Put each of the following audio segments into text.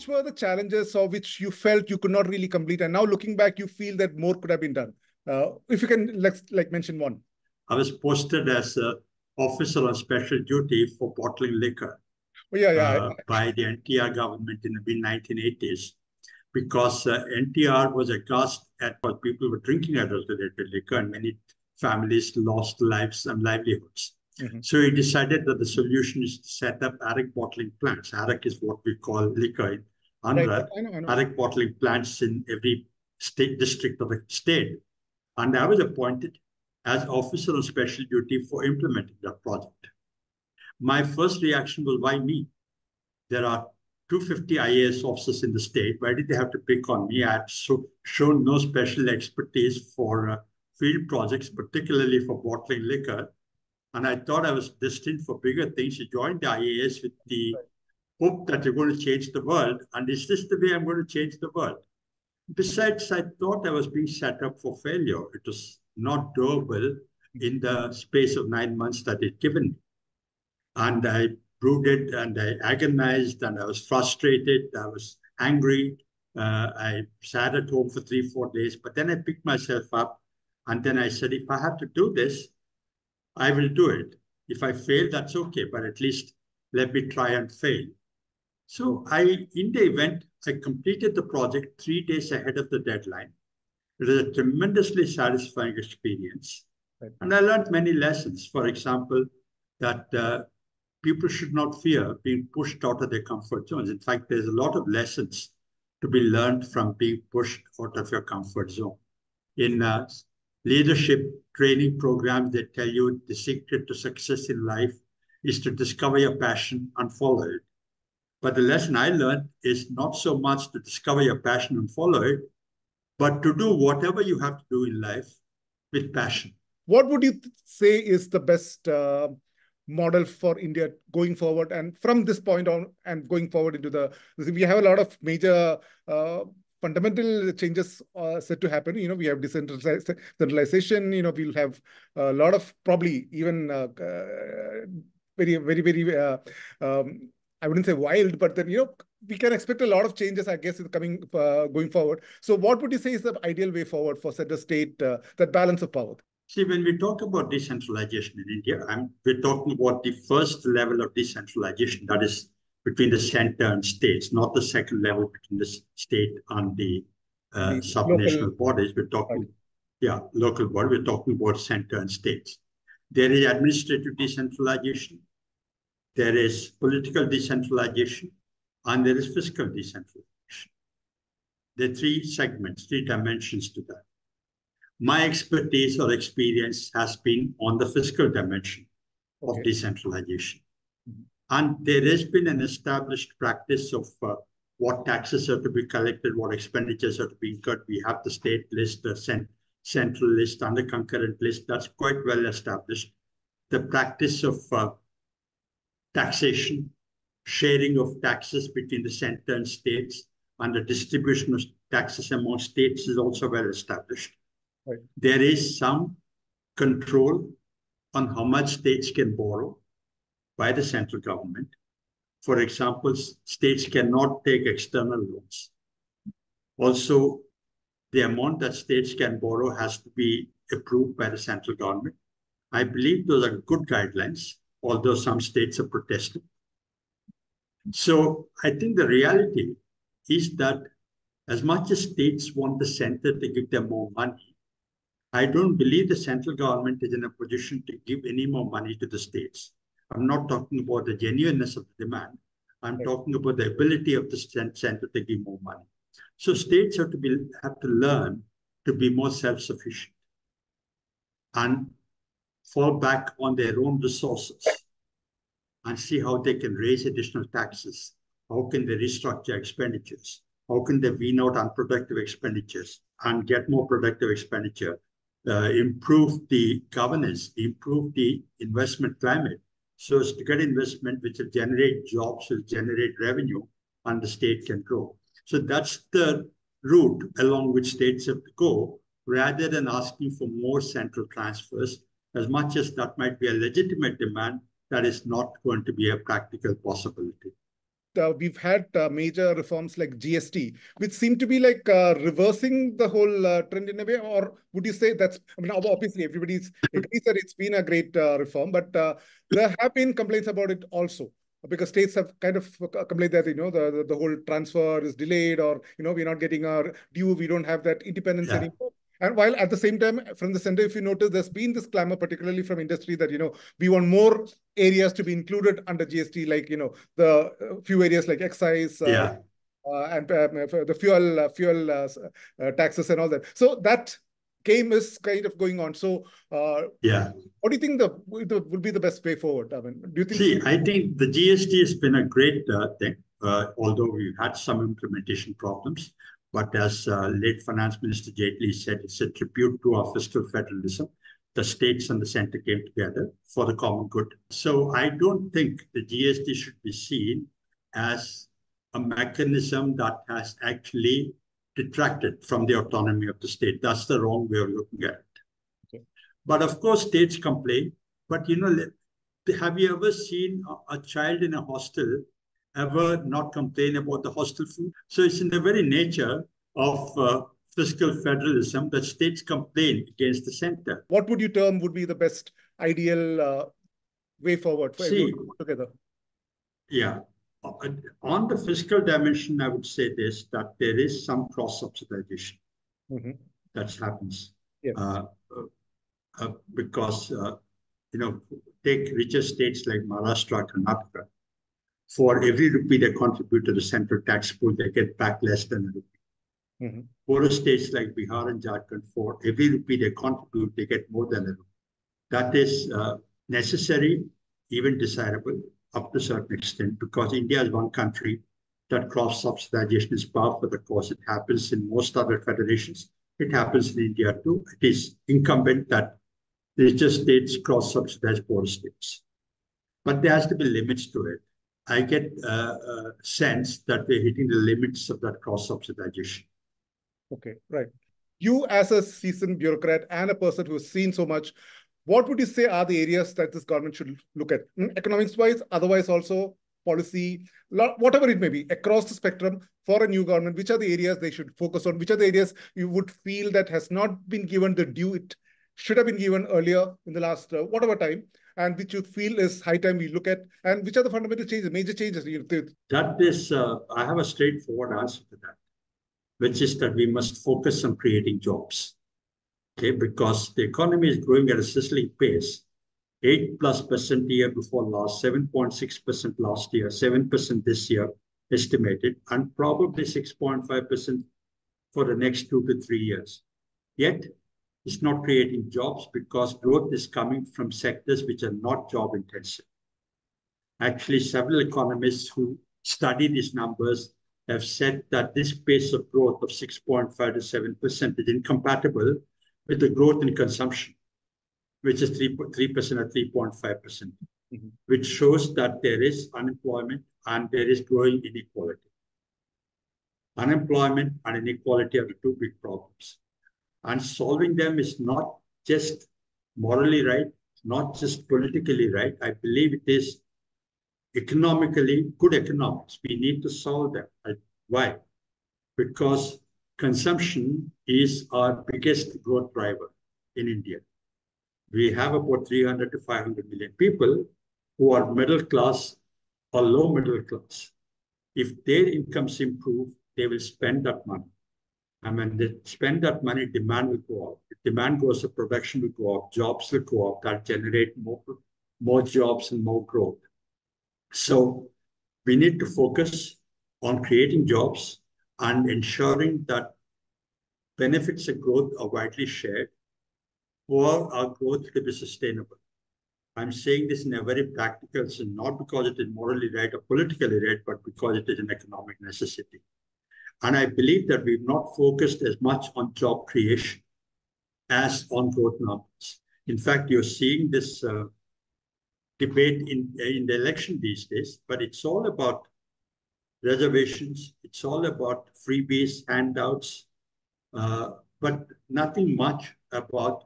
which were the challenges or which you felt you could not really complete, and now looking back, you feel that more could have been done? If you can, let's mention one. I was posted as an officer on special duty for bottling liquor by the NTR government in the mid-1980s, because NTR was aghast at what people were drinking adulterated liquor, and many families lost lives and livelihoods. So he decided that the solution is to set up ARIC bottling plants. ARIC is what we call liquor in Andhra. ARIC bottling plants in every state district of the state. And I was appointed as officer on special duty for implementing that project. My first reaction was, why me? There are 250 IAS officers in the state. Why did they have to pick on me? I had shown no special expertise for field projects, particularly for bottling liquor. And I thought I was destined for bigger things. I joined the IAS with the hope that you're going to change the world. And is this the way I'm going to change the world? Besides, I thought I was being set up for failure. It was not doable in the space of 9 months that it given me. And I brooded and I agonized and I was frustrated. I was angry. I sat at home for 3-4 days, but then I picked myself up and then I said, if I have to do this, I will do it. If I fail, that's okay, but at least let me try and fail. So in the event, I completed the project 3 days ahead of the deadline. It was a tremendously satisfying experience. And I learned many lessons. For example, that people should not fear being pushed out of their comfort zones. In fact, there's a lot of lessons to be learned from being pushed out of your comfort zone. In leadership training programs, they tell you the secret to success in life is to discover your passion and follow it. But the lesson I learned is not so much to discover your passion and follow it, but to do whatever you have to do in life with passion. What would you say is the best model for India going forward, and from this point on and going forward into we have a lot of major fundamental changes set to happen. We have decentralization. We'll have a lot of probably even very, very, very, I wouldn't say wild, but then, we can expect a lot of changes, I guess, going forward. So what would you say is the ideal way forward for center state, that balance of power? See, when we talk about decentralization in India, we're talking about the first level of decentralization, that is between the center and states, not the second level between the state and the subnational bodies. We're talking, local body. We're talking about center and states. There is administrative decentralization, there is political decentralization, and there is fiscal decentralization. There are 3 segments, 3 dimensions to that. My expertise or experience has been on the fiscal dimension of decentralization. And there has been an established practice of what taxes are to be collected, what expenditures are to be incurred. We have the state list, the central list, and the concurrent list. That's quite well established. The practice of taxation, sharing of taxes between the center and states, and the distribution of taxes among states is also well established. There is some control on how much states can borrow by the central government. For example, states cannot take external loans. Also, the amount that states can borrow has to be approved by the central government. I believe those are good guidelines, although some states are protesting. So I think the reality is that as much as states want the center to give them more money, I don't believe the central government is in a position to give any more money to the states. I'm not talking about the genuineness of the demand. I'm talking about the ability of the center to give more money. So states have to learn to be more self-sufficient and fall back on their own resources and see how they can raise additional taxes. How can they restructure expenditures? How can they wean out unproductive expenditures and get more productive expenditure? Improve the governance, improve the investment climate, so as to get investment which will generate jobs, will generate revenue, and the state can grow. So that's the route along which states have to go, rather than asking for more central transfers, as much as that might be a legitimate demand, that is not going to be a practical possibility. we've had major reforms like GST, which seem to be like reversing the whole trend in a way? Or would you say that's, I mean, obviously everybody agrees that it's been a great reform, but there have been complaints about it also, because states have kind of complained that, the whole transfer is delayed, or, we're not getting our due, we don't have that independence anymore. And while at the same time, from the center, if you notice, there's been this clamor, particularly from industry, that, we want more areas to be included under GST, like, the few areas like excise, and the fuel taxes and all that. So that game is kind of going on. So what do you think would be the best way forward? I mean, do you think? See, I think the GST has been a great thing, although we've had some implementation problems. But as late Finance Minister Jaitley said, it's a tribute to our fiscal federalism. The states and the center came together for the common good. So I don't think the GST should be seen as a mechanism that has actually detracted from the autonomy of the state. That's the wrong way of looking at it. Okay. But of course, states complain. But, have you ever seen a child in a hostel ever not complain about the hostel food? So it's in the very nature of fiscal federalism that states complain against the center. What would you term would be the best ideal way forward for everyone together? Yeah. On the fiscal dimension, I would say this, that there is some cross-subsidization that happens. Yes. Because, take richer states like Maharashtra, Karnataka. For every rupee they contribute to the central tax pool, they get back less than a rupee. Poorer states like Bihar and Jharkhand, for every rupee they contribute, they get more than a rupee. That is necessary, even desirable, up to a certain extent, because India is one country that cross-subsidization is par for the course. It happens in most other federations. It happens in India too. It is incumbent that richer states cross-subsidize poorer states. But there has to be limits to it. I get a sense that we're hitting the limits of that cross-subsidization. Okay, right. You, as a seasoned bureaucrat and a person who has seen so much, what would you say are the areas that this government should look at? Economics-wise, otherwise also policy, whatever it may be, across the spectrum for a new government, which are the areas they should focus on? Which are the areas you would feel that has not been given the due it should have been given earlier in the last whatever time, and which you feel is high time we look at, and which are the fundamental changes, major changes? That is, I have a straightforward answer to that, which is that we must focus on creating jobs. Okay, because the economy is growing at a sizzling pace, 8+% the year before last, 7.6% last year, 7% this year estimated, and probably 6.5% for the next 2 to 3 years. Yet, it's not creating jobs because growth is coming from sectors which are not job intensive. Actually, several economists who study these numbers have said that this pace of growth of 6.5 to 7% is incompatible with the growth in consumption, which is 3% or 3.5%, which shows that there is unemployment and there is growing inequality. Unemployment and inequality are the two big problems. And solving them is not just morally right, not just politically right. I believe it is economically good economics. We need to solve them. Why? Because consumption is our biggest growth driver in India. We have about 300 to 500 million people who are middle class or low middle class. If their incomes improve, they will spend that money. And when they spend that money, demand will go up. If demand goes up, production will go up, jobs will go up, that generate more jobs and more growth. So we need to focus on creating jobs and ensuring that benefits of growth are widely shared for our growth to be sustainable. I'm saying this in a very practical sense, not because it is morally right or politically right, but because it is an economic necessity. And I believe that we've not focused as much on job creation as on growth numbers. In fact, you're seeing this debate in the election these days, but it's all about reservations. It's all about freebies, handouts, but nothing much about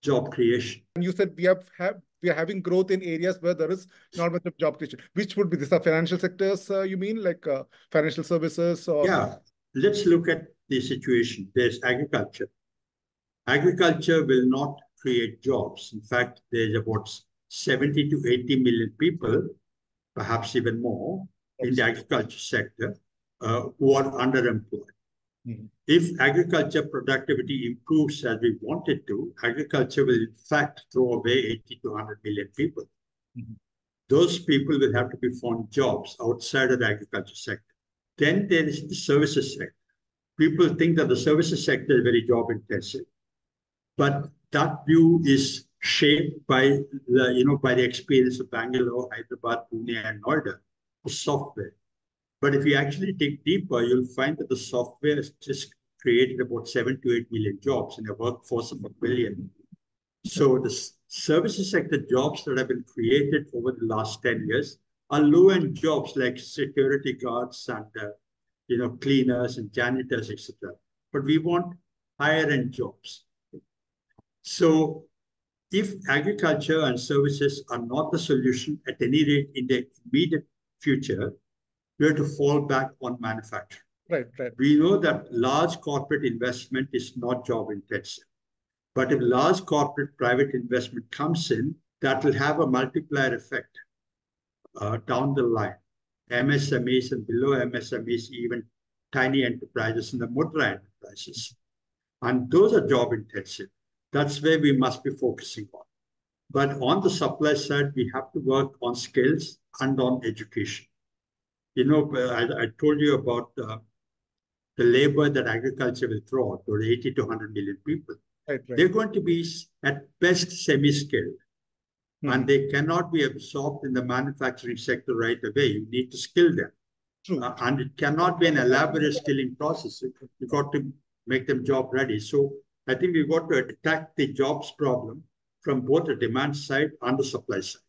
job creation. And you said we we are having growth in areas where there is not much of job creation. Which would be these are financial sectors, you mean, like financial services? Or yeah, let's look at the situation. There's agriculture. Agriculture will not create jobs. In fact, there's about 70 to 80 million people, perhaps even more, in the agriculture sector who are underemployed. Mm-hmm. If agriculture productivity improves as we want it to, agriculture will in fact throw away 80 to 100 million people. Mm-hmm. Those people will have to be found jobs outside of the agriculture sector. Then there is the services sector. People think that the services sector is very job intensive, but that view is shaped by the experience of Bangalore, Hyderabad, Pune, and Noida, the software. But if you actually dig deeper, you'll find that the software has just created about 7 to 8 million jobs in a workforce of 1 billion. So the services sector jobs that have been created over the last 10 years are low-end jobs like security guards and cleaners and janitors, etc. But we want higher-end jobs. So if agriculture and services are not the solution, at any rate in the immediate future, we have to fall back on manufacturing. Right. We know that large corporate investment is not job intensive. But if large corporate private investment comes in, that will have a multiplier effect down the line. MSMEs and below MSMEs, even tiny enterprises and the mudra enterprises. And those are job intensive. That's where we must be focusing on. But on the supply side, we have to work on skills and on education. I told you about the labor that agriculture will throw out, or 80 to 100 million people. Right. They're going to be at best semi-skilled, and they cannot be absorbed in the manufacturing sector right away. You need to skill them. And it cannot be an elaborate skilling process. You've got to make them job ready. So I think we've got to attack the jobs problem from both the demand side and the supply side.